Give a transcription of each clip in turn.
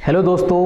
Hello दोस्तों,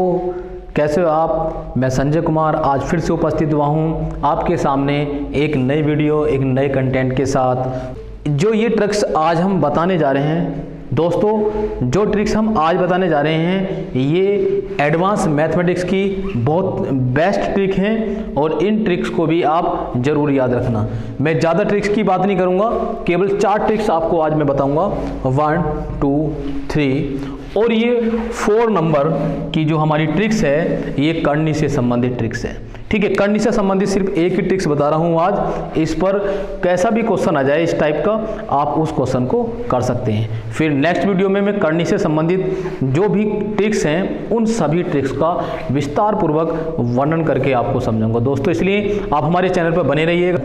कैसे हो आप। मैं संजय कुमार आज फिर से उपस्थित हुआ हूँ आपके सामने एक नई वीडियो, एक नए कंटेंट के साथ। जो ये ट्रिक्स आज हम बताने जा रहे हैं दोस्तों, जो ट्रिक्स हम आज बताने जा रहे हैं ये एडवांस मैथमेटिक्स की बहुत बेस्ट ट्रिक हैं और इन ट्रिक्स को भी आप ज़रूर याद रखना। मैं ज़्यादा ट्रिक्स की बात नहीं करूँगा, केवल 4 ट्रिक्स आपको आज मैं बताऊँगा, 1 2 3। और ये 4 नंबर की जो हमारी ट्रिक्स है ये करनी से संबंधित ट्रिक्स है। ठीक है, करनी से संबंधित सिर्फ एक ही ट्रिक्स बता रहा हूँ आज। इस पर कैसा भी क्वेश्चन आ जाए इस टाइप का, आप उस क्वेश्चन को कर सकते हैं। फिर नेक्स्ट वीडियो में मैं करनी से संबंधित जो भी ट्रिक्स हैं उन सभी ट्रिक्स का विस्तार पूर्वक वर्णन करके आपको समझाऊंगा दोस्तों। इसलिए आप हमारे चैनल पर बने रहिएगा,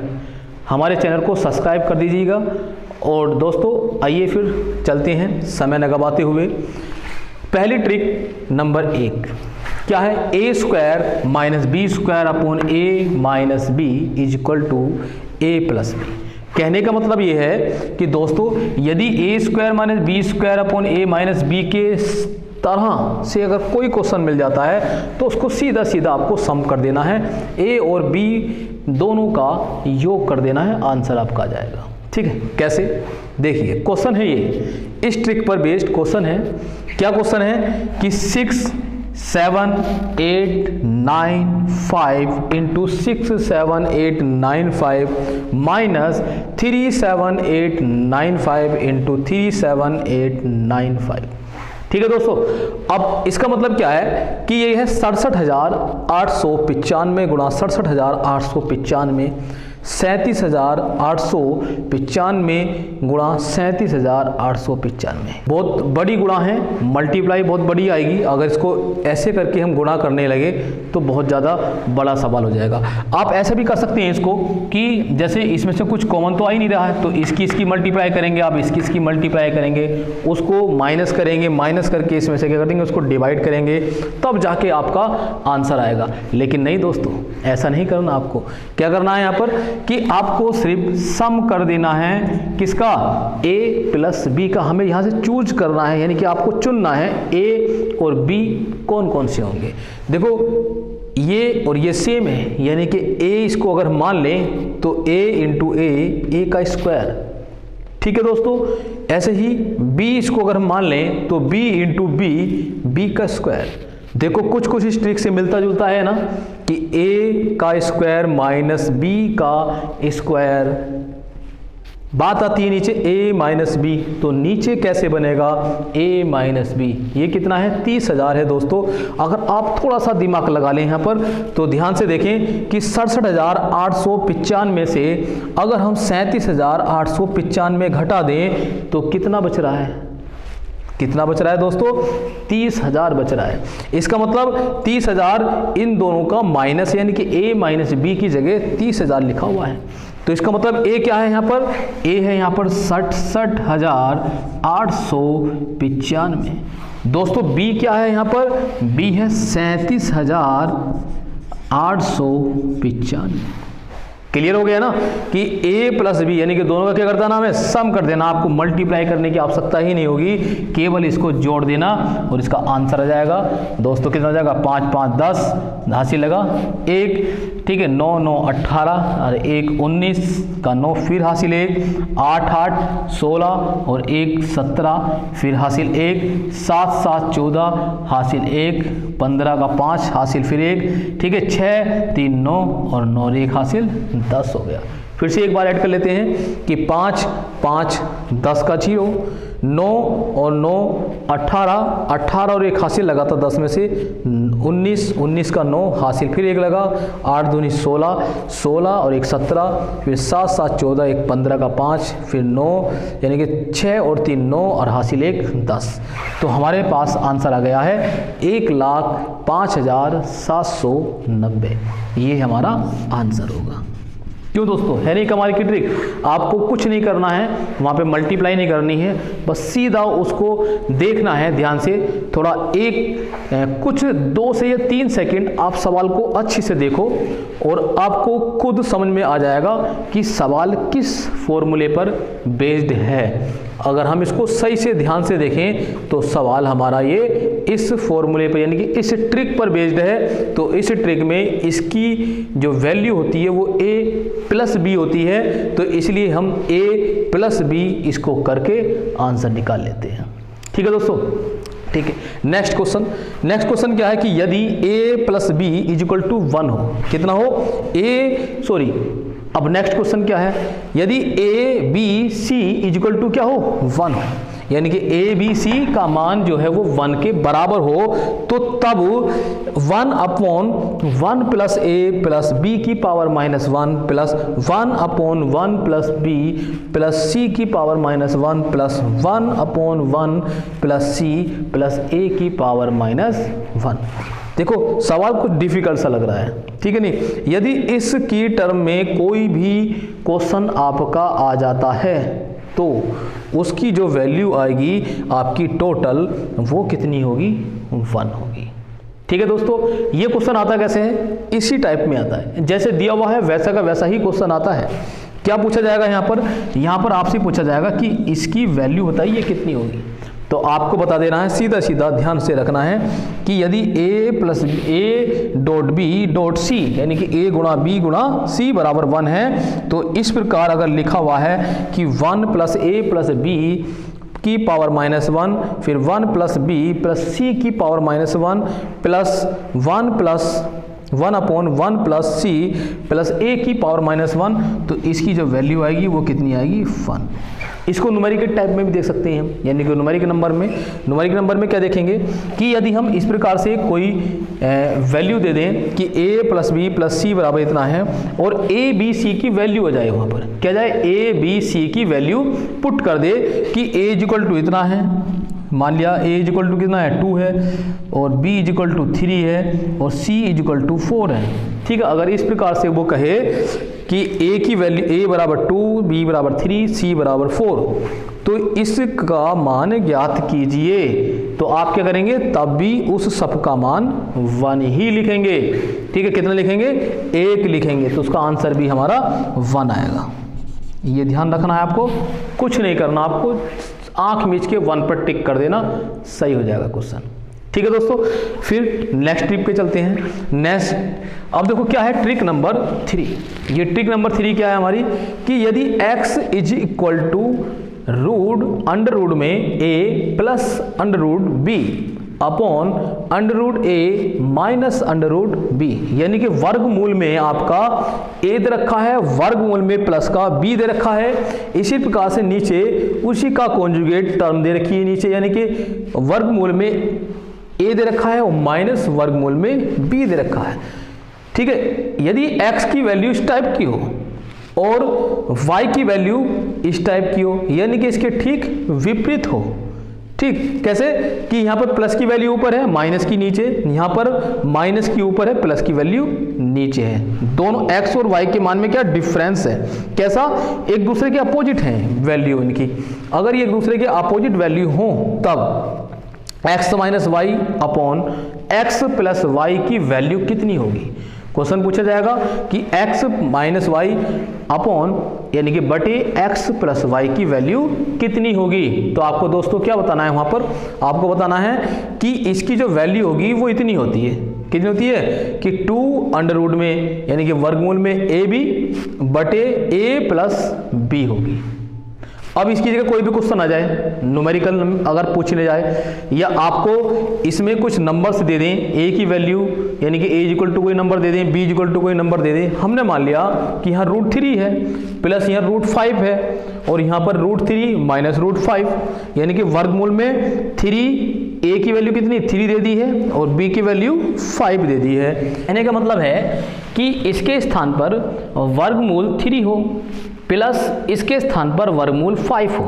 हमारे चैनल को सब्सक्राइब कर दीजिएगा। और दोस्तों आइए फिर चलते हैं समय न गवाते हुए। पहली ट्रिक नंबर 1 क्या है, A square minus B square upon A minus B is equal to A plus B. कहने का मतलब ये है कि दोस्तों यदि A square minus B square upon A minus B के तरह से अगर कोई क्वेश्चन मिल जाता है तो उसको सीधा सीधा आपको सम कर देना है, ए और बी दोनों का योग कर देना है, आंसर आपका आ जाएगा। ठीक है, कैसे देखिए क्वेश्चन है ये, इस ट्रिक पर बेस्ड क्वेश्चन है। क्या क्वेश्चन है कि 6 7 8 9 5 इंटू 6 7 8 9 5 माइनस 3 7 8 9 5 इंटू 3 7 8 9 5। ठीक है दोस्तों, अब इसका मतलब क्या है कि ये है 67,895 गुणा 67,895, 37,895 गुणा 37,895। बहुत बड़ी गुणा है, मल्टीप्लाई बहुत बड़ी आएगी। अगर इसको ऐसे करके हम गुणा करने लगे तो बहुत ज़्यादा बड़ा सवाल हो जाएगा। आप ऐसे भी कर सकते हैं इसको कि जैसे इसमें से कुछ कॉमन तो आ ही नहीं रहा है तो इसकी मल्टीप्लाई करेंगे, आप इसकी मल्टीप्लाई करेंगे, उसको माइनस करेंगे, माइनस करके इसमें से क्या कर देंगे, उसको डिवाइड करेंगे, तब जाके आपका आंसर आएगा। लेकिन नहीं दोस्तों, ऐसा नहीं करना। आपको क्या करना है यहाँ पर कि आपको सिर्फ सम कर देना है किसका, a प्लस बी का। हमें यहाँ से चूज करना है, यानी कि आपको चुनना है a और b कौन कौन से होंगे। देखो ये और ये सेम है, यानी कि a इसको अगर मान लें तो a इंटू a का स्क्वायर। ठीक है दोस्तों, ऐसे ही b इसको अगर मान लें तो b इंटू b का स्क्वायर। देखो कुछ कुछ इस ट्रिक से मिलता जुलता है ना कि a का स्क्वायर माइनस b का स्क्वायर। बात आती है नीचे a माइनस बी, तो नीचे कैसे बनेगा a माइनस बी। ये कितना है, 30,000 है दोस्तों। अगर आप थोड़ा सा दिमाग लगा लें यहाँ पर तो ध्यान से देखें कि 67,895 से अगर हम 37,895 घटा दें तो कितना बच रहा है, कितना बच रहा है दोस्तों, 30,000 बच रहा है। इसका मतलब 30,000 इन दोनों का माइनस, यानी कि a माइनस बी की जगह 30,000 लिखा हुआ है। तो इसका मतलब a क्या है यहाँ पर, a है यहाँ पर 67,895। दोस्तों b क्या है यहाँ पर, b है 37,895। क्लियर हो गया ना कि a प्लस बी यानी कि दोनों का क्या करता नाम है, सम कर देना। आपको मल्टीप्लाई करने की आवश्यकता ही नहीं होगी, केवल इसको जोड़ देना और इसका आंसर आ जाएगा। दोस्तों कितना हो जाएगा, 5 5 10 हासिल लगा 1। ठीक है, 9 9 18 और 1 19 का 9 फिर हासिल 1, 8 8 16 और 1 17 फिर हासिल 1, 7 7 14 हासिल 1, 15 का 5 हासिल फिर 1। ठीक है, 6 3 9 और 9 और 1 हासिल 10 हो गया। फिर से एक बार ऐड कर लेते हैं कि 5 5 10 का 0, 9 और 9 18 18 और 1 हासिल लगा था 10 में से 19 19 का 9 हासिल फिर 1 लगा, 8 दूनी 16 16 और 1 17 फिर 7 7 14 1 15 का 5 फिर 9 यानी कि 6 और 3 9 और हासिल 1 10। तो हमारे पास आंसर आ गया है 1,05,790। ये हमारा आंसर होगा। क्यों दोस्तों, है नहीं कमाल की ट्रिक। आपको कुछ नहीं करना है, वहाँ पे मल्टीप्लाई नहीं करनी है, बस सीधा उसको देखना है ध्यान से। थोड़ा कुछ 2 से या 3 सेकंड आप सवाल को अच्छे से देखो और आपको खुद समझ में आ जाएगा कि सवाल किस फॉर्मूले पर बेस्ड है। अगर हम इसको सही से ध्यान से देखें तो सवाल हमारा ये इस फॉर्मूले पर यानी कि इस ट्रिक पर बेस्ड है। तो इस ट्रिक में इसकी जो वैल्यू होती है वो a प्लस बी होती है, तो इसलिए हम a प्लस बी इसको करके आंसर निकाल लेते हैं। ठीक है दोस्तों, ठीक है। नेक्स्ट क्वेश्चन क्या है कि यदि a plus b is equal to 1 हो, कितना हो अब नेक्स्ट क्वेश्चन क्या है, यदि a b c is equal to क्या हो 1 हो, यानी कि a b c का मान जो है वो 1 के बराबर हो, तो तब 1 upon 1 plus a plus b की power minus 1 plus 1 upon 1 plus b plus c की power minus 1 plus 1 upon 1 plus c plus a की पावर माइनस 1। देखो सवाल कुछ डिफिकल्ट सा लग रहा है, ठीक है नहीं। यदि इसकी टर्म में कोई भी क्वेश्चन आपका आ जाता है तो उसकी जो वैल्यू आएगी आपकी टोटल वो कितनी होगी, 1 होगी। ठीक है दोस्तों, ये क्वेश्चन आता कैसे है, इसी टाइप में आता है, जैसे दिया हुआ है वैसा का वैसा ही क्वेश्चन आता है। क्या पूछा जाएगा यहाँ पर आपसे पूछा जाएगा कि इसकी वैल्यू बताइए कितनी होगी। तो आपको बता देना है, सीधा सीधा ध्यान से रखना है कि यदि a plus a dot b dot c यानी कि a गुणा b गुणा c बराबर 1 है, तो इस प्रकार अगर लिखा हुआ है कि 1 प्लस a प्लस b की पावर माइनस 1 फिर 1 प्लस b प्लस c की power minus 1 plus 1 plus 1 upon 1 plus c plus a की पावर माइनस 1, तो इसकी जो वैल्यू आएगी वो कितनी आएगी 1। इसको न्यूमेरिकल टाइप में भी देख सकते हैं हम, यानी कि न्यूमेरिक नंबर में क्या देखेंगे कि यदि हम इस प्रकार से कोई वैल्यू दे दें कि a प्लस बी प्लस सी बराबर इतना है और a b c की वैल्यू आ जाए, वहाँ पर क्या जाए a b c की वैल्यू पुट कर दे कि a इक्वल टू इतना है, मान लिया a इक्वल टू कितना है 2 है और b इक्वल टू 3 है और c इक्वल टू 4 है। ठीक है, अगर इस प्रकार से वो कहे कि a की वैल्यू a बराबर 2 b बराबर 3 c बराबर 4, तो इसका मान ज्ञात कीजिए, तो आप क्या करेंगे तब भी उस सब का मान 1 ही लिखेंगे। ठीक है, कितना लिखेंगे 1 लिखेंगे, तो उसका आंसर भी हमारा 1 आएगा। ये ध्यान रखना है आपको, कुछ नहीं करना, आपको आंख मीच के 1 पर टिक कर देना, सही हो जाएगा क्वेश्चन। ठीक है दोस्तों, फिर नेक्स्ट ट्रिक पे चलते हैं। अब देखो क्या है ट्रिक नंबर 3। ये ट्रिक नंबर 3 क्या है हमारी कि यदि x is equal to root under root में a plus under root b upon under root a minus under root b, यानी कि वर्गमूल में आपका a दे रखा है, वर्गमूल में प्लस का b दे रखा है, इसी प्रकार से नीचे उसी का कॉन्जुगेट टर्म दे रखी है नीचे, यानी कि वर्गमूल में a दे रखा है और माइनस वर्गमूल में b दे रखा है। ठीक है, यदि x की वैल्यू इस टाइप की हो और y की वैल्यू इस टाइप की हो, यानी कि इसके ठीक विपरीत हो। ठीक, कैसे कि यहाँ पर प्लस की वैल्यू ऊपर है माइनस की नीचे, यहाँ पर माइनस की ऊपर है प्लस की वैल्यू नीचे है। दोनों x और y के मान में क्या डिफरेंस है, कैसा, एक दूसरे के अपोजिट हैं वैल्यू इनकी। अगर ये एक दूसरे के अपोजिट वैल्यू हो तब x minus y upon x plus y की वैल्यू कितनी होगी। क्वेश्चन पूछा जाएगा कि x माइनस वाई अपॉन यानी कि बटे x प्लस वाई की वैल्यू कितनी होगी। तो आपको दोस्तों क्या बताना है, वहां पर आपको बताना है कि इसकी जो वैल्यू होगी वो इतनी होती है, कितनी होती है कि 2 अंडर रूट में यानी कि वर्गमूल में a b बटे a प्लस b होगी। अब इसकी जगह कोई भी क्वेश्चन आ जाए, न्यूमेरिकल अगर पूछने जाए या आपको इसमें कुछ नंबर्स दे दें, a की वैल्यू यानी कि a इक्वल टू कोई नंबर दे दें, b इक्वल टू कोई नंबर दे दें। हमने मान लिया कि यहाँ रूट 3 है प्लस यहाँ रूट 5 है और यहाँ पर रूट 3 माइनस रूट 5, यानी कि वर्गमूल में 3 a की वैल्यू कितनी 3 दे दी है और b की वैल्यू 5 दे दी है। कहने का मतलब है कि इसके स्थान पर वर्गमूल 3 हो प्लस इसके स्थान पर वर्गमूल 5 हो,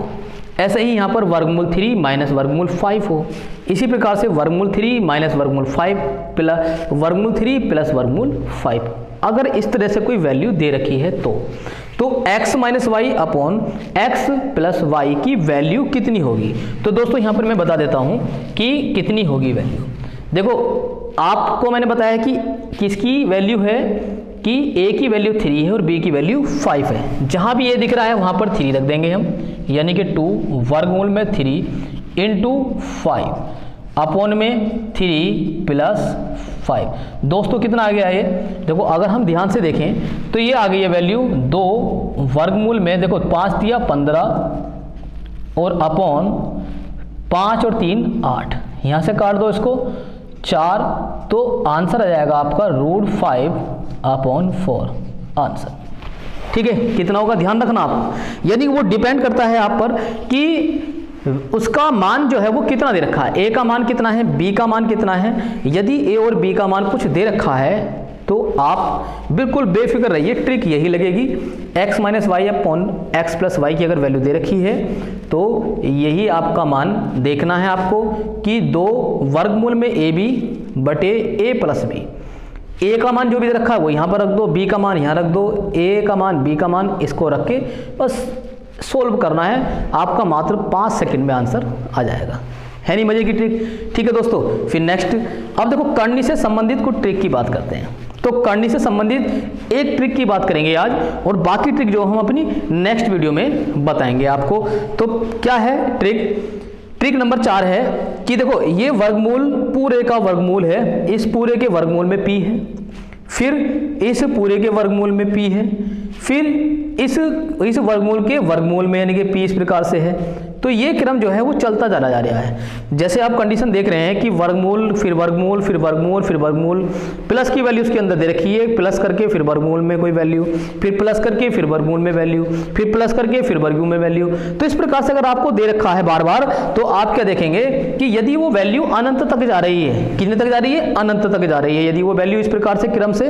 ऐसे ही यहाँ पर वर्गमूल 3 माइनस वर्गमूल 5 हो। इसी प्रकार से वर्गमूल 3 माइनस वर्गमूल 5 प्लस वर्गमूल 3 प्लस वर्गमूल 5, अगर इस तरह से कोई वैल्यू दे रखी है तो x minus y upon x plus y की वैल्यू कितनी होगी। तो दोस्तों यहाँ पर मैं बता देता हूँ कि कितनी होगी वैल्यू। देखो आपको मैंने बताया कि किसकी वैल्यू है कि ए की वैल्यू 3 है और बी की वैल्यू 5 है। जहाँ भी ए दिख रहा है वहाँ पर 3 रख देंगे हम, यानी कि 2 वर्गमूल में 3 इंटू 5 अपॉन में 3 प्लस 5। दोस्तों कितना आ गया ये? देखो अगर हम ध्यान से देखें तो ये आ गई है वैल्यू 2 वर्गमूल में, देखो 5 दिया 15 और अपॉन 5 और 3 8, यहाँ से काट दो इसको 4, तो आंसर आ जाएगा आपका √5/4 आंसर। ठीक है, कितना होगा ध्यान रखना आप, यानी वो डिपेंड करता है आप पर कि उसका मान जो है वो कितना दे रखा है, ए का मान कितना है, बी का मान कितना है। यदि ए और बी का मान कुछ दे रखा है तो आप बिल्कुल बेफिक्र रहिए, ट्रिक यही लगेगी। x - y upon x + y की अगर वैल्यू दे रखी है तो यही आपका मान देखना है आपको कि 2 वर्गमूल में ए बी बटे a + b। ए का मान जो भी दे रखा है वो यहाँ पर रख दो, बी का मान यहाँ रख दो, ए का मान बी का मान इसको रख के बस सोल्व करना है, आपका मात्र 5 सेकंड में आंसर आ जाएगा। है नहीं मजे की ट्रिक? ठीक है दोस्तों, फिर नेक्स्ट अब देखो करनी से संबंधित कुछ ट्रिक की बात करते हैं। तो करनी से संबंधित एक ट्रिक की बात करेंगे आज, और बाकी ट्रिक जो हम अपनी नेक्स्ट वीडियो में बताएंगे आपको। तो क्या है ट्रिक नंबर 4 है कि देखो ये वर्गमूल पूरे का वर्गमूल है, इस पूरे के वर्गमूल में p है, फिर इस पूरे के वर्गमूल में p है, फिर इस वर्गमूल के वर्गमूल में यानी कि p इस प्रकार से है। तो ये क्रम जो है वो चलता जा रहा है। जैसे आप कंडीशन देख रहे हैं कि वर्गमूल फिर वर्गमूल फिर वर्गमूल फिर वर्गमूल, प्लस की वैल्यू उसके अंदर दे रखी है, प्लस करके फिर वर्गमूल में कोई वैल्यू, फिर प्लस करके फिर वर्गमूल में वैल्यू, फिर प्लस करके फिर वर्गमूल में वैल्यू। तो इस प्रकार से अगर आपको दे रखा है बार बार, तो आप क्या देखेंगे कि यदि वो वैल्यू अनंत तक जा रही है, कितने तक जा रही है? अनंत तक जा रही है। यदि वो वैल्यू इस प्रकार से क्रम से,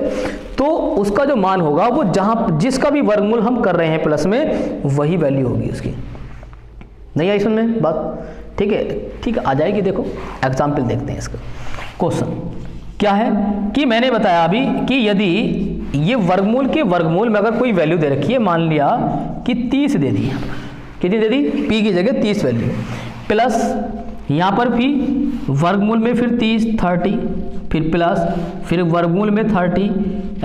तो उसका जो मान होगा वो जहां जिसका भी वर्गमूल हम कर रहे हैं प्लस में, वही वैल्यू होगी उसकी। नहीं आई सुनने बात? ठीक है आ जाएगी। देखो एग्जाम्पल देखते हैं इसका। क्वेश्चन क्या है कि मैंने बताया अभी कि यदि ये वर्गमूल के वर्गमूल में अगर कोई वैल्यू दे रखी है, मान लिया कि 30 दे दी, कितनी दे दी? p की जगह 30 वैल्यू, प्लस यहाँ पर p वर्गमूल में फिर 30 30, फिर प्लस फिर वर्गमूल में 30,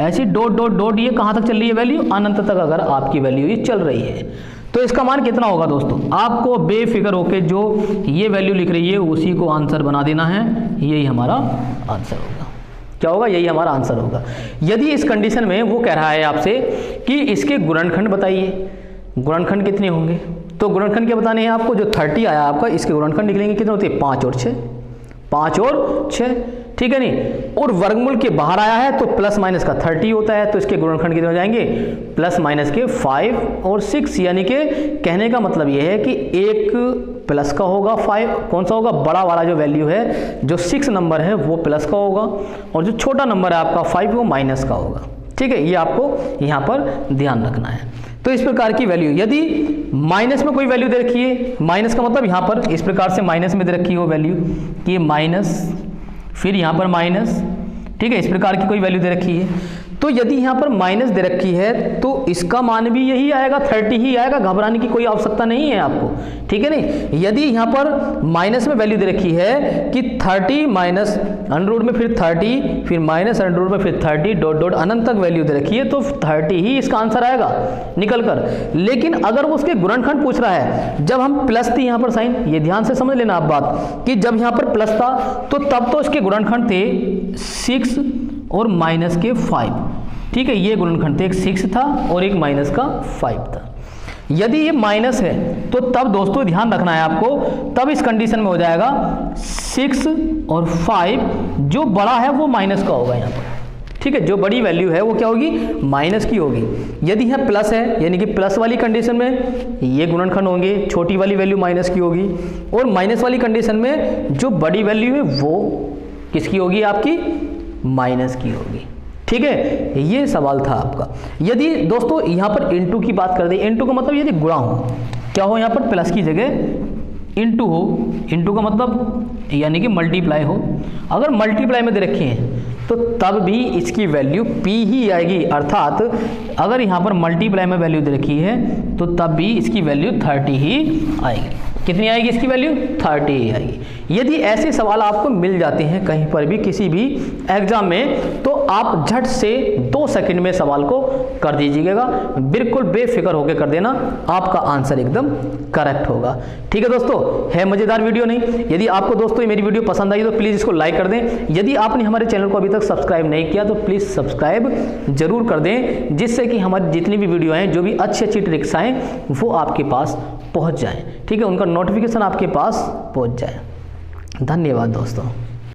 ऐसी डॉट डॉट डॉट, ये कहाँ तक चल रही है वैल्यू? अनंत तक अगर आपकी वैल्यू ये चल रही है तो इसका मान कितना होगा दोस्तों? आपको बेफिक्र होके जो ये वैल्यू लिख रही है उसी को आंसर बना देना है, यही हमारा आंसर होगा। क्या होगा? यही हमारा आंसर होगा। यदि इस कंडीशन में वो कह रहा है आपसे कि इसके गुणनखंड बताइए, गुणनखंड कितने होंगे, तो गुणनखंड क्या बताने हैं आपको? जो 30 आया आपका, इसके गुणनखंड निकलेंगे कितने होते हैं? 5 और 6, 5 और 6, ठीक है नहीं। और वर्गमूल के बाहर आया है तो प्लस माइनस का 30 होता है, तो इसके गुणनखंड कितने हो जाएंगे? प्लस माइनस के 5 और 6, यानी कि कहने का मतलब ये है कि एक प्लस का होगा 5, कौन सा होगा? बड़ा वाला जो वैल्यू है, जो 6 नंबर है वो प्लस का होगा, और जो छोटा नंबर है आपका 5 वो माइनस का होगा। ठीक है, ये आपको यहाँ पर ध्यान रखना है। तो इस प्रकार की वैल्यू, यदि माइनस में कोई वैल्यू दे रखी है, माइनस का मतलब यहाँ पर इस प्रकार से माइनस में दे रखी हो वैल्यू कि माइनस, फिर यहाँ पर माइनस, ठीक है, इस प्रकार की कोई वैल्यू दे रखी है, तो यदि यहाँ पर माइनस दे रखी है तो इसका मान भी यही आएगा, 30 ही आएगा, घबराने की कोई आवश्यकता नहीं है आपको। ठीक है नहीं। यदि यहाँ पर माइनस में वैल्यू दे रखी है कि 30 माइनस अंडर में फिर 30, फिर माइनस अंडर में फिर 30, डॉट डॉट अनंत तक वैल्यू दे रखी है, तो 30 ही इसका आंसर आएगा निकल कर। लेकिन अगर वो उसके गुणनखंड पूछ रहा है, जब हम प्लस थी यहाँ पर साइन, ये ध्यान से समझ लेना आप बात, कि जब यहाँ पर प्लस था तो तब तो इसके गुणनखंड थे 6 और माइनस के 5, ठीक है, ये गुणनखंड थे, एक 6 था और एक माइनस का 5 था। यदि ये माइनस है तो तब दोस्तों ध्यान रखना है आपको, तब इस कंडीशन में हो जाएगा 6 और 5, जो बड़ा है वो माइनस का होगा यहाँ पर। ठीक है, जो बड़ी वैल्यू है वो क्या होगी? माइनस की होगी। यदि यहाँ प्लस है, यानी कि प्लस वाली कंडीशन में ये गुणनखंड होंगे, छोटी वाली वैल्यू माइनस की होगी, और माइनस वाली कंडीशन में जो बड़ी वैल्यू है वो किसकी होगी? आपकी माइनस की होगी। ठीक है, ये सवाल था आपका। यदि दोस्तों यहाँ पर इनटू की बात कर दे, इनटू का मतलब यदि गुणा हो, क्या हो? यहाँ पर प्लस की जगह इनटू हो, इनटू का मतलब यानी कि मल्टीप्लाई हो। अगर मल्टीप्लाई में दे रखे हैं तो तब भी इसकी वैल्यू p ही आएगी, अर्थात अगर यहाँ पर मल्टीप्लाई में वैल्यू दे रखी है तो तब भी इसकी वैल्यू 30 ही आएगी। कितनी आएगी इसकी वैल्यू 30 आएगी। यदि ऐसे सवाल आपको मिल जाते हैं कहीं पर भी किसी भी एग्जाम में, तो आप झट से 2 सेकंड में सवाल को कर दीजिएगा, बिल्कुल बेफिक्र होकर कर देना, आपका आंसर एकदम करेक्ट होगा। ठीक है दोस्तों, है मजेदार वीडियो नहीं? यदि आपको दोस्तों मेरी वीडियो पसंद आई तो प्लीज इसको लाइक कर दें। यदि आपने हमारे चैनल को अभी तक सब्सक्राइब नहीं किया तो प्लीज सब्सक्राइब जरूर कर दें, जिससे कि हमारी जितनी भी वीडियो हैं, जो भी अच्छी अच्छी ट्रिक्स हैं, वो आपके पास पहुंच जाए। ठीक है, उनका नोटिफिकेशन आपके पास पहुंच जाए। धन्यवाद दोस्तों।